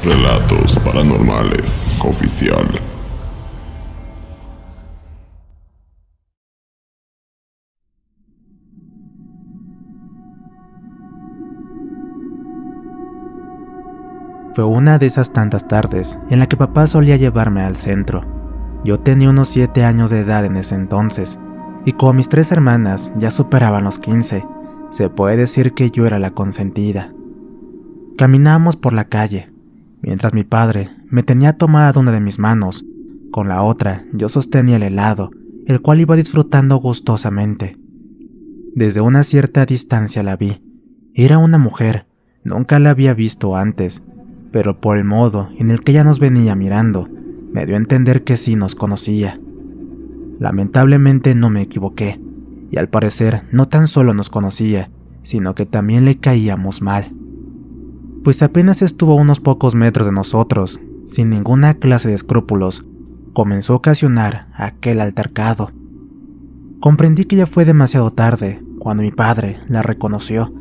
Relatos Paranormales Oficial. Fue una de esas tantas tardes en la que papá solía llevarme al centro. Yo tenía unos 7 años de edad en ese entonces, y como mis 3 hermanas ya superaban los 15, se puede decir que yo era la consentida. Caminábamos por la calle, mientras mi padre me tenía tomada una de mis manos, con la otra yo sostenía el helado, el cual iba disfrutando gustosamente. Desde una cierta distancia la vi. Era una mujer, nunca la había visto antes, pero por el modo en el que ella nos venía mirando, me dio a entender que sí nos conocía. Lamentablemente no me equivoqué, y al parecer no tan solo nos conocía, sino que también le caíamos mal. Pues apenas estuvo a unos pocos metros de nosotros, sin ninguna clase de escrúpulos, comenzó a ocasionar aquel altercado. Comprendí que ya fue demasiado tarde cuando mi padre la reconoció.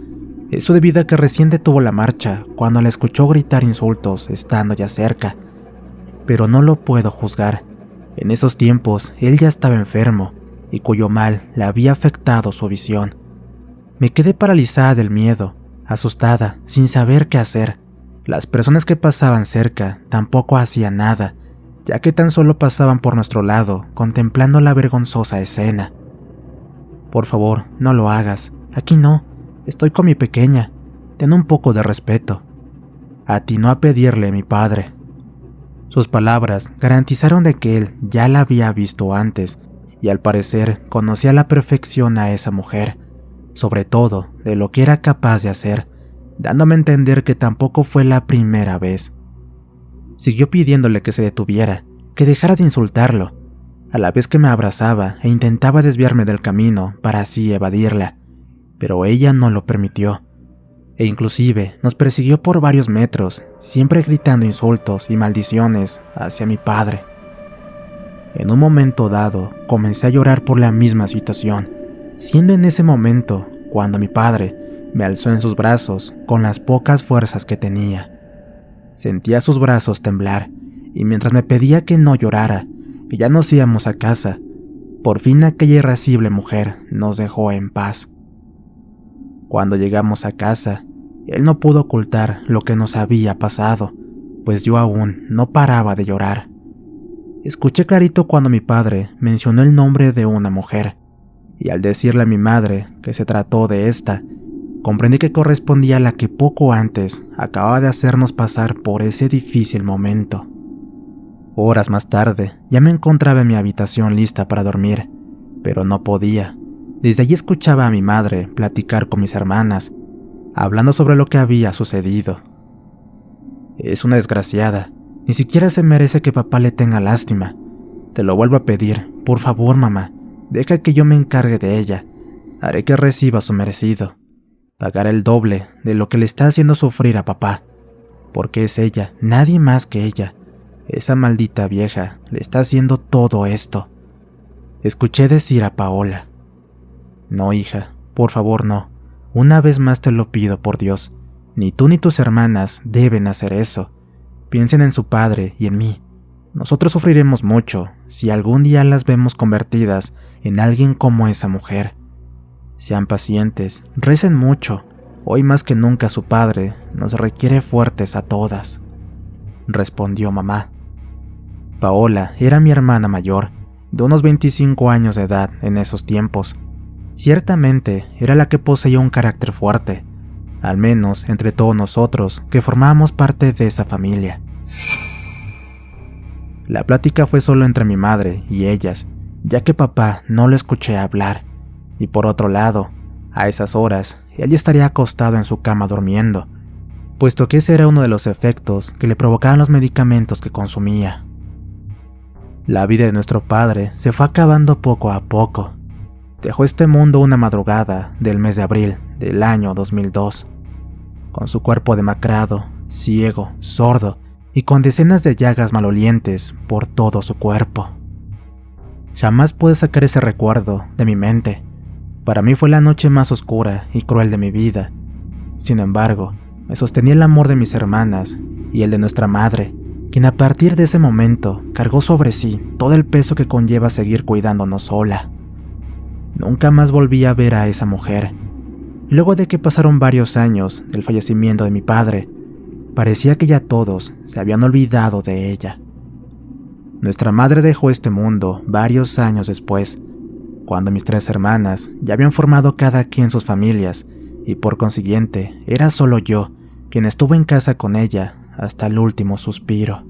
Eso debido a que recién detuvo la marcha cuando la escuchó gritar insultos estando ya cerca. Pero no lo puedo juzgar. En esos tiempos él ya estaba enfermo y cuyo mal le había afectado su visión. Me quedé paralizada del miedo, asustada, sin saber qué hacer. Las personas que pasaban cerca tampoco hacían nada, ya que tan solo pasaban por nuestro lado contemplando la vergonzosa escena. Por favor, no lo hagas. Aquí no. Estoy con mi pequeña. Ten un poco de respeto. Atinó a pedirle mi padre. Sus palabras garantizaron de que él ya la había visto antes y al parecer conocía a la perfección a esa mujer, sobre todo de lo que era capaz de hacer, dándome a entender que tampoco fue la primera vez. Siguió pidiéndole que se detuviera, que dejara de insultarlo, a la vez que me abrazaba e intentaba desviarme del camino para así evadirla. Pero ella no lo permitió, e inclusive nos persiguió por varios metros, siempre gritando insultos y maldiciones hacia mi padre. En un momento dado, comencé a llorar por la misma situación, siendo en ese momento cuando mi padre me alzó en sus brazos con las pocas fuerzas que tenía. Sentía sus brazos temblar, y mientras me pedía que no llorara, que ya nos íbamos a casa, por fin aquella irascible mujer nos dejó en paz. Cuando llegamos a casa, él no pudo ocultar lo que nos había pasado, pues yo aún no paraba de llorar. Escuché clarito cuando mi padre mencionó el nombre de una mujer, y al decirle a mi madre que se trató de esta, comprendí que correspondía a la que poco antes acababa de hacernos pasar por ese difícil momento. Horas más tarde, ya me encontraba en mi habitación lista para dormir, pero no podía. Desde allí escuchaba a mi madre platicar con mis hermanas, hablando sobre lo que había sucedido. Es una desgraciada, ni siquiera se merece que papá le tenga lástima. Te lo vuelvo a pedir, por favor, mamá, deja que yo me encargue de ella. Haré que reciba su merecido. Pagará el doble de lo que le está haciendo sufrir a papá, porque es ella, nadie más que ella. Esa maldita vieja le está haciendo todo esto. Escuché decir a Paola: no, hija, por favor no. Una vez más te lo pido por Dios. Ni tú ni tus hermanas deben hacer eso. Piensen en su padre y en mí. Nosotros sufriremos mucho si algún día las vemos convertidas en alguien como esa mujer. Sean pacientes, recen mucho. Hoy más que nunca su padre nos requiere fuertes a todas, respondió mamá. Paola era mi hermana mayor, de unos 25 años de edad en esos tiempos. Ciertamente era la que poseía un carácter fuerte, al menos entre todos nosotros que formábamos parte de esa familia. La plática fue solo entre mi madre y ellas, ya que papá no lo escuché hablar, y por otro lado, a esas horas, él ya estaría acostado en su cama durmiendo, puesto que ese era uno de los efectos que le provocaban los medicamentos que consumía. La vida de nuestro padre se fue acabando poco a poco. Dejó este mundo una madrugada del mes de abril del año 2002, con su cuerpo demacrado, ciego, sordo y con decenas de llagas malolientes por todo su cuerpo. Jamás pude sacar ese recuerdo de mi mente. Para mí fue la noche más oscura y cruel de mi vida. Sin embargo, me sostenía el amor de mis hermanas y el de nuestra madre, quien a partir de ese momento cargó sobre sí todo el peso que conlleva seguir cuidándonos sola. Nunca más volví a ver a esa mujer. Y luego de que pasaron varios años del fallecimiento de mi padre, parecía que ya todos se habían olvidado de ella. Nuestra madre dejó este mundo varios años después, cuando mis 3 hermanas ya habían formado cada quien sus familias, y por consiguiente era solo yo quien estuvo en casa con ella hasta el último suspiro.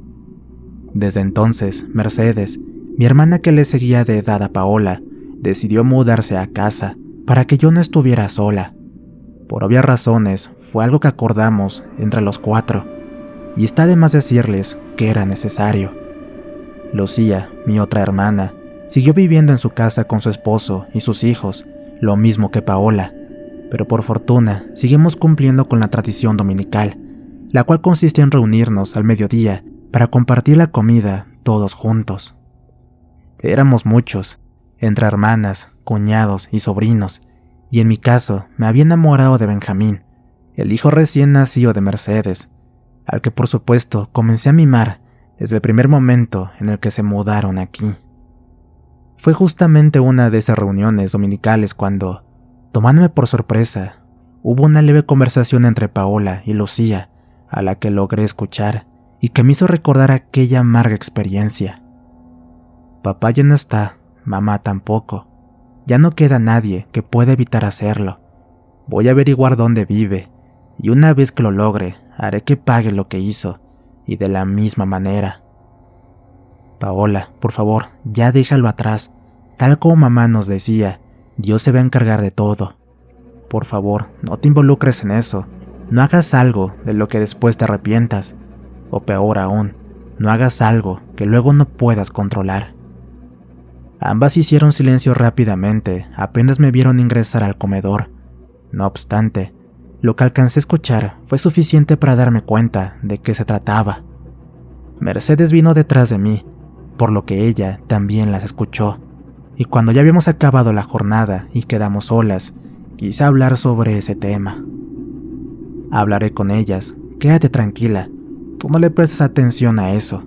Desde entonces, Mercedes, mi hermana que le seguía de edad a Paola, decidió mudarse a casa para que yo no estuviera sola. Por obvias razones, fue algo que acordamos entre los 4, y está de más decirles que era necesario. Lucía, mi otra hermana, siguió viviendo en su casa con su esposo y sus hijos, lo mismo que Paola, pero por fortuna seguimos cumpliendo con la tradición dominical, la cual consiste en reunirnos al mediodía para compartir la comida todos juntos. Éramos muchos, entre hermanas, cuñados y sobrinos, y en mi caso me había enamorado de Benjamín, el hijo recién nacido de Mercedes, al que por supuesto comencé a mimar desde el primer momento en el que se mudaron aquí. Fue justamente una de esas reuniones dominicales cuando, tomándome por sorpresa, hubo una leve conversación entre Paola y Lucía, a la que logré escuchar y que me hizo recordar aquella amarga experiencia. Papá ya no está, mamá tampoco. Ya no queda nadie que pueda evitar hacerlo. Voy a averiguar dónde vive, y una vez que lo logre, haré que pague lo que hizo, y de la misma manera. Paola, por favor, ya déjalo atrás. Tal como mamá nos decía, Dios se va a encargar de todo. Por favor, no te involucres en eso. No hagas algo de lo que después te arrepientas. O peor aún, no hagas algo que luego no puedas controlar. Ambas hicieron silencio rápidamente apenas me vieron ingresar al comedor. No obstante, lo que alcancé a escuchar fue suficiente para darme cuenta de qué se trataba. Mercedes vino detrás de mí, por lo que ella también las escuchó, y cuando ya habíamos acabado la jornada y quedamos solas, quise hablar sobre ese tema. Hablaré con ellas, quédate tranquila, tú no le prestes atención a eso,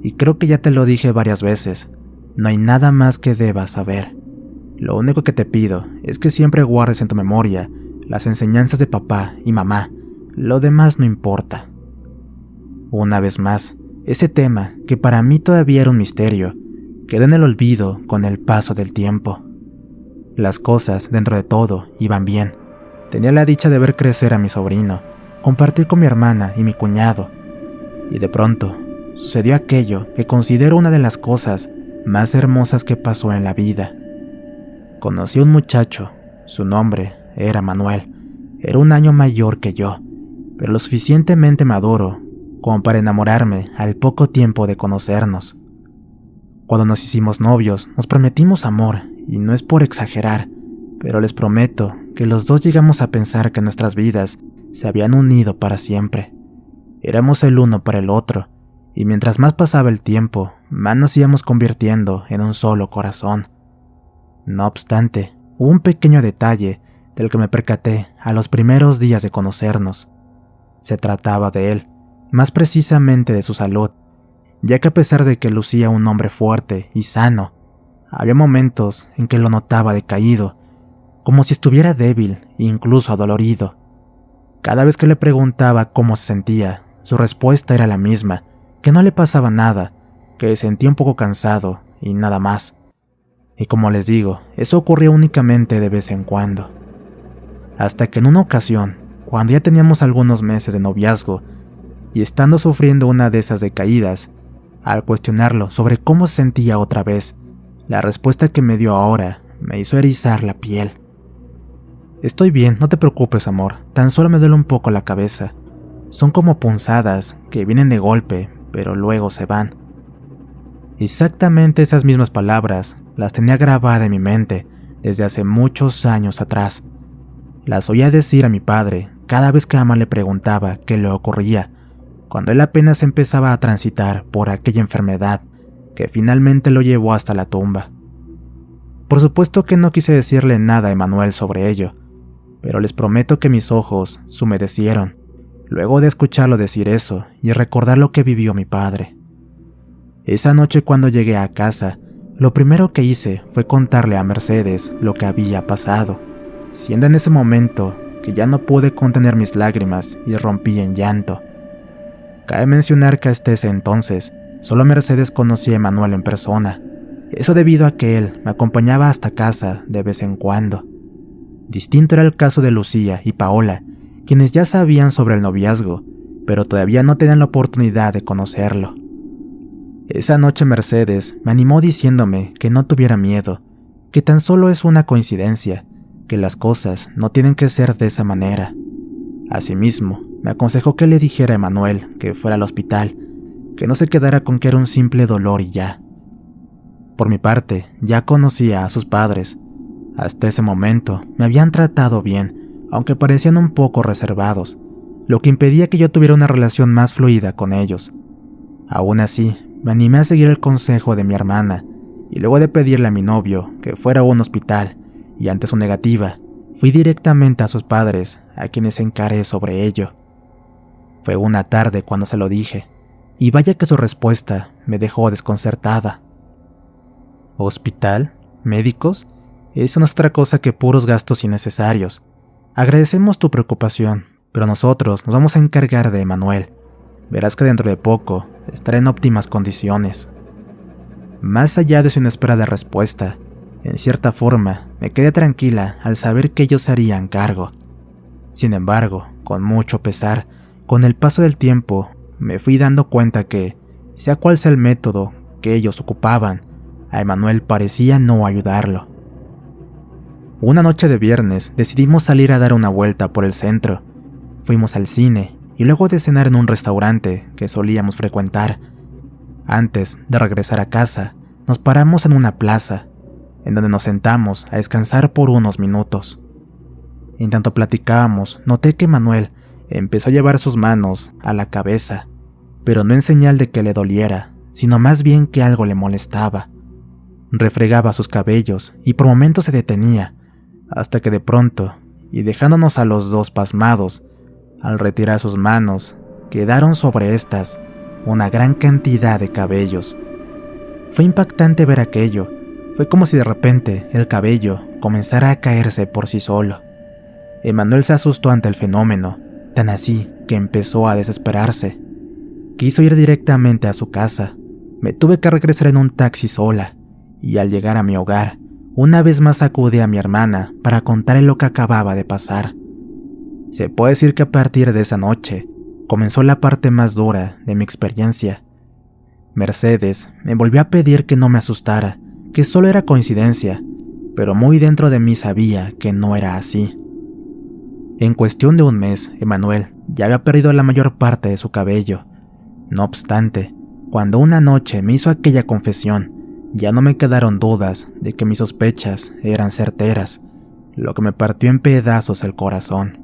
y creo que ya te lo dije varias veces, no hay nada más que debas saber. Lo único que te pido es que siempre guardes en tu memoria las enseñanzas de papá y mamá, lo demás no importa. Una vez más, ese tema, que para mí todavía era un misterio, quedó en el olvido con el paso del tiempo. Las cosas, dentro de todo, iban bien. Tenía la dicha de ver crecer a mi sobrino, compartir con mi hermana y mi cuñado, y de pronto sucedió aquello que considero una de las cosas más hermosas que pasó en la vida. Conocí a un muchacho, su nombre era Manuel, era un año mayor que yo, pero lo suficientemente maduro como para enamorarme al poco tiempo de conocernos. Cuando nos hicimos novios, nos prometimos amor, y no es por exagerar, pero les prometo que los dos llegamos a pensar que nuestras vidas se habían unido para siempre. Éramos el uno para el otro, y mientras más pasaba el tiempo, más nos íbamos convirtiendo en un solo corazón. No obstante, hubo un pequeño detalle del que me percaté a los primeros días de conocernos. Se trataba de él, más precisamente de su salud, ya que a pesar de que lucía un hombre fuerte y sano, había momentos en que lo notaba decaído, como si estuviera débil e incluso adolorido. Cada vez que le preguntaba cómo se sentía, su respuesta era la misma, que no le pasaba nada, que se sentía un poco cansado y nada más. Y como les digo, eso ocurría únicamente de vez en cuando. Hasta que en una ocasión, cuando ya teníamos algunos meses de noviazgo, y estando sufriendo una de esas decaídas, al cuestionarlo sobre cómo se sentía otra vez, la respuesta que me dio ahora me hizo erizar la piel. Estoy bien, no te preocupes, amor, tan solo me duele un poco la cabeza. Son como punzadas que vienen de golpe, pero luego se van. Exactamente esas mismas palabras las tenía grabadas en mi mente desde hace muchos años atrás. Las oía decir a mi padre cada vez que mamá le preguntaba qué le ocurría, cuando él apenas empezaba a transitar por aquella enfermedad que finalmente lo llevó hasta la tumba. Por supuesto que no quise decirle nada a Emanuel sobre ello, pero les prometo que mis ojos se humedecieron luego de escucharlo decir eso y recordar lo que vivió mi padre. Esa noche cuando llegué a casa, lo primero que hice fue contarle a Mercedes lo que había pasado, siendo en ese momento que ya no pude contener mis lágrimas y rompí en llanto. Cabe mencionar que hasta ese entonces, solo Mercedes conocía a Emanuel en persona, eso debido a que él me acompañaba hasta casa de vez en cuando. Distinto era el caso de Lucía y Paola, quienes ya sabían sobre el noviazgo, pero todavía no tenían la oportunidad de conocerlo. Esa noche Mercedes me animó diciéndome que no tuviera miedo, que tan solo es una coincidencia, que las cosas no tienen que ser de esa manera. Asimismo, me aconsejó que le dijera a Emanuel que fuera al hospital, que no se quedara con que era un simple dolor y ya. Por mi parte, ya conocía a sus padres. Hasta ese momento me habían tratado bien, aunque parecían un poco reservados, lo que impedía que yo tuviera una relación más fluida con ellos. Aún así, me animé a seguir el consejo de mi hermana, y luego de pedirle a mi novio que fuera a un hospital, y ante su negativa, fui directamente a sus padres, a quienes encaré sobre ello. Fue una tarde cuando se lo dije, y vaya que su respuesta me dejó desconcertada. ¿Hospital? ¿Médicos? Eso no es otra cosa que puros gastos innecesarios. Agradecemos tu preocupación, pero nosotros nos vamos a encargar de Emanuel. Verás que dentro de poco estará en óptimas condiciones. Más allá de su inesperada respuesta, en cierta forma me quedé tranquila al saber que ellos se harían cargo. Sin embargo, con mucho pesar, con el paso del tiempo, me fui dando cuenta que, sea cual sea el método que ellos ocupaban, a Emanuel parecía no ayudarlo. Una noche de viernes decidimos salir a dar una vuelta por el centro. Fuimos al cine y luego de cenar en un restaurante que solíamos frecuentar. Antes de regresar a casa, nos paramos en una plaza, en donde nos sentamos a descansar por unos minutos. En tanto platicábamos, noté que Manuel empezó a llevar sus manos a la cabeza, pero no en señal de que le doliera, sino más bien que algo le molestaba. Refregaba sus cabellos y por momentos se detenía, hasta que de pronto, y dejándonos a los dos pasmados, al retirar sus manos, quedaron sobre estas una gran cantidad de cabellos. Fue impactante ver aquello. Fue como si de repente el cabello comenzara a caerse por sí solo. Emanuel se asustó ante el fenómeno, tan así que empezó a desesperarse. Quiso ir directamente a su casa. Me tuve que regresar en un taxi sola, y al llegar a mi hogar, una vez más acudí a mi hermana para contarle lo que acababa de pasar. Se puede decir que a partir de esa noche, comenzó la parte más dura de mi experiencia. Mercedes me volvió a pedir que no me asustara, que solo era coincidencia, pero muy dentro de mí sabía que no era así. En cuestión de un mes, Emanuel ya había perdido la mayor parte de su cabello. No obstante, cuando una noche me hizo aquella confesión, ya no me quedaron dudas de que mis sospechas eran certeras, lo que me partió en pedazos el corazón.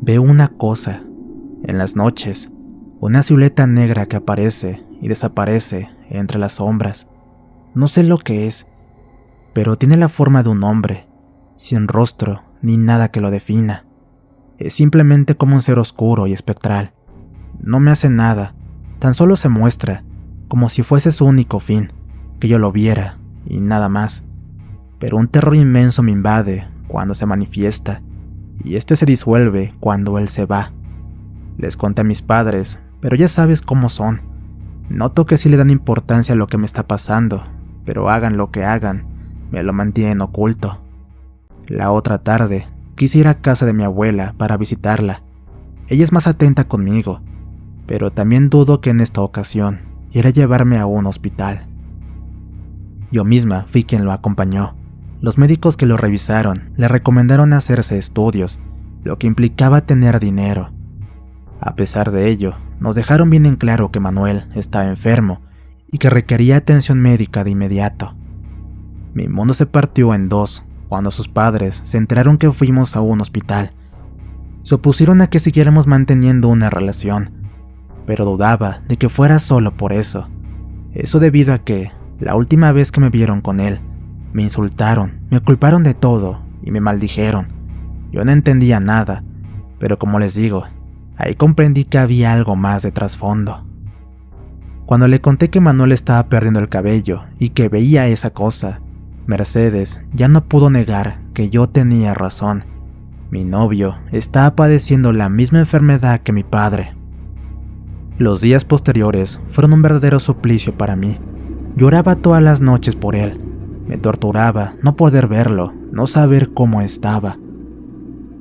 Veo una cosa, en las noches, una silueta negra que aparece y desaparece entre las sombras. No sé lo que es, pero tiene la forma de un hombre, sin rostro ni nada que lo defina. Es simplemente como un ser oscuro y espectral. No me hace nada, tan solo se muestra, como si fuese su único fin, que yo lo viera y nada más. Pero un terror inmenso me invade cuando se manifiesta, y este se disuelve cuando él se va. Les conté a mis padres, pero ya sabes cómo son. Noto que sí le dan importancia a lo que me está pasando, pero hagan lo que hagan, me lo mantienen oculto. La otra tarde, quise ir a casa de mi abuela para visitarla. Ella es más atenta conmigo, pero también dudo que en esta ocasión quiera llevarme a un hospital. Yo misma fui quien lo acompañó. Los médicos que lo revisaron le recomendaron hacerse estudios, lo que implicaba tener dinero. A pesar de ello, nos dejaron bien en claro que Manuel estaba enfermo y que requería atención médica de inmediato. Mi mundo se partió en dos cuando sus padres se enteraron que fuimos a un hospital. Se opusieron a que siguiéramos manteniendo una relación, pero dudaba de que fuera solo por eso. Eso debido a que, la última vez que me vieron con él, me insultaron, me culparon de todo y me maldijeron. Yo no entendía nada, Pero como les digo, ahí comprendí que había algo más de trasfondo. Cuando le conté que Manuel estaba perdiendo el cabello y que veía esa cosa, Mercedes ya no pudo negar que yo tenía razón. Mi novio estaba padeciendo la misma enfermedad que mi padre. Los días posteriores fueron un verdadero suplicio para mí. Lloraba todas las noches por él. Me torturaba no poder verlo, no saber cómo estaba.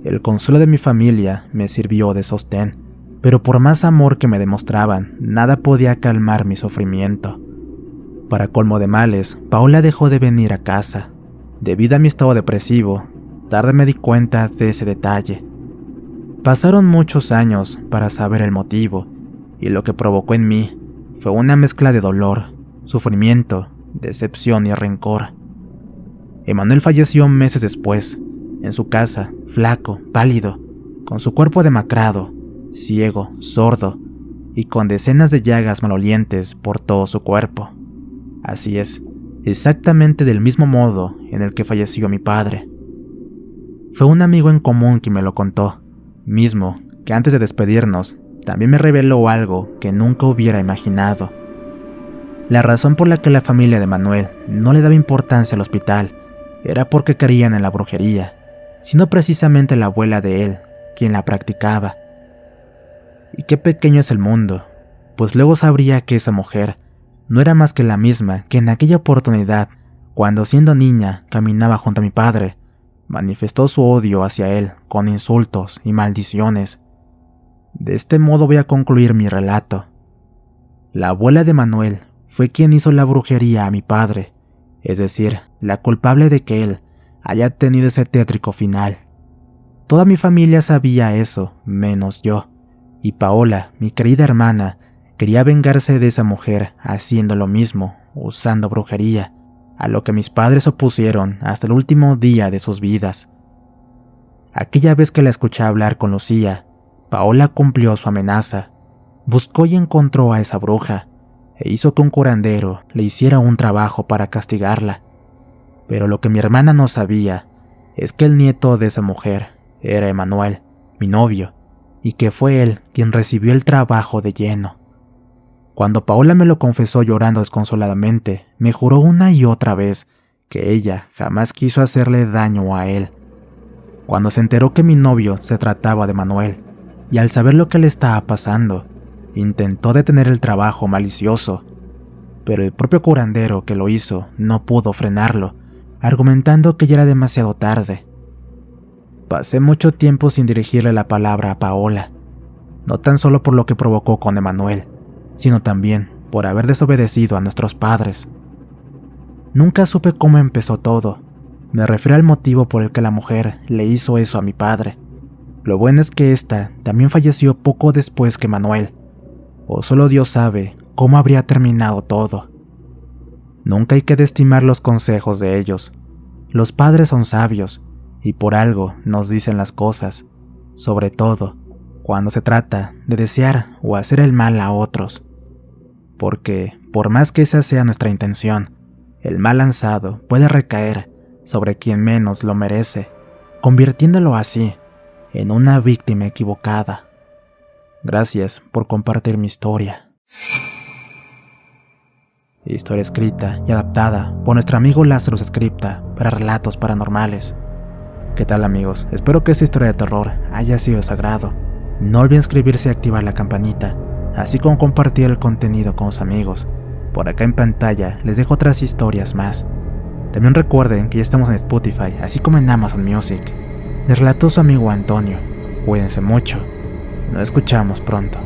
El consuelo de mi familia me sirvió de sostén, pero por más amor que me demostraban, nada podía calmar mi sufrimiento. Para colmo de males, Paola dejó de venir a casa. Debido a mi estado depresivo, tarde me di cuenta de ese detalle. Pasaron muchos años para saber el motivo, y lo que provocó en mí fue una mezcla de dolor, sufrimiento, decepción y rencor. Emanuel falleció meses después, en su casa, flaco, pálido, con su cuerpo demacrado, ciego, sordo y con decenas de llagas malolientes por todo su cuerpo. Así es, exactamente del mismo modo en el que falleció mi padre. Fue un amigo en común quien me lo contó, mismo que antes de despedirnos también me reveló algo que nunca hubiera imaginado. La razón por la que la familia de Manuel no le daba importancia al hospital era porque creían en la brujería, sino precisamente la abuela de él, quien la practicaba. Y qué pequeño es el mundo, pues luego sabría que esa mujer no era más que la misma que en aquella oportunidad, cuando siendo niña caminaba junto a mi padre, manifestó su odio hacia él con insultos y maldiciones. De este modo voy a concluir mi relato. La abuela de Manuel fue quien hizo la brujería a mi padre, es decir, la culpable de que él haya tenido ese tétrico final. Toda mi familia sabía eso, menos yo, y Paola, mi querida hermana, quería vengarse de esa mujer haciendo lo mismo, usando brujería, a lo que mis padres opusieron hasta el último día de sus vidas. Aquella vez que la escuché hablar con Lucía, Paola cumplió su amenaza, buscó y encontró a esa bruja, e hizo que un curandero le hiciera un trabajo para castigarla. Pero lo que mi hermana no sabía es que el nieto de esa mujer era Emanuel, mi novio, y que fue él quien recibió el trabajo de lleno. Cuando Paola me lo confesó llorando desconsoladamente, me juró una y otra vez que ella jamás quiso hacerle daño a él. Cuando se enteró que mi novio se trataba de Manuel, y al saber lo que le estaba pasando, intentó detener el trabajo malicioso, pero el propio curandero que lo hizo no pudo frenarlo, argumentando que ya era demasiado tarde. Pasé mucho tiempo sin dirigirle la palabra a Paola, no tan solo por lo que provocó con Emanuel, sino también por haber desobedecido a nuestros padres. Nunca supe cómo empezó todo, me refiero al motivo por el que la mujer le hizo eso a mi padre. Lo bueno es que ésta también falleció poco después que Manuel, o solo Dios sabe cómo habría terminado todo. Nunca hay que desestimar los consejos de ellos. Los padres son sabios, y por algo nos dicen las cosas, sobre todo cuando se trata de desear o hacer el mal a otros. Porque, por más que esa sea nuestra intención, el mal lanzado puede recaer sobre quien menos lo merece, convirtiéndolo así en una víctima equivocada. Gracias por compartir mi historia. Historia escrita y adaptada por nuestro amigo Lázaro Scripta para Relatos Paranormales. ¿Qué tal, amigos? Espero que esta historia de terror haya sido de su agrado. No olviden suscribirse y activar la campanita, así como compartir el contenido con sus amigos. Por acá en pantalla les dejo otras historias más. También recuerden que ya estamos en Spotify, así como en Amazon Music. Les relató su amigo Antonio. Cuídense mucho. Nos escuchamos pronto.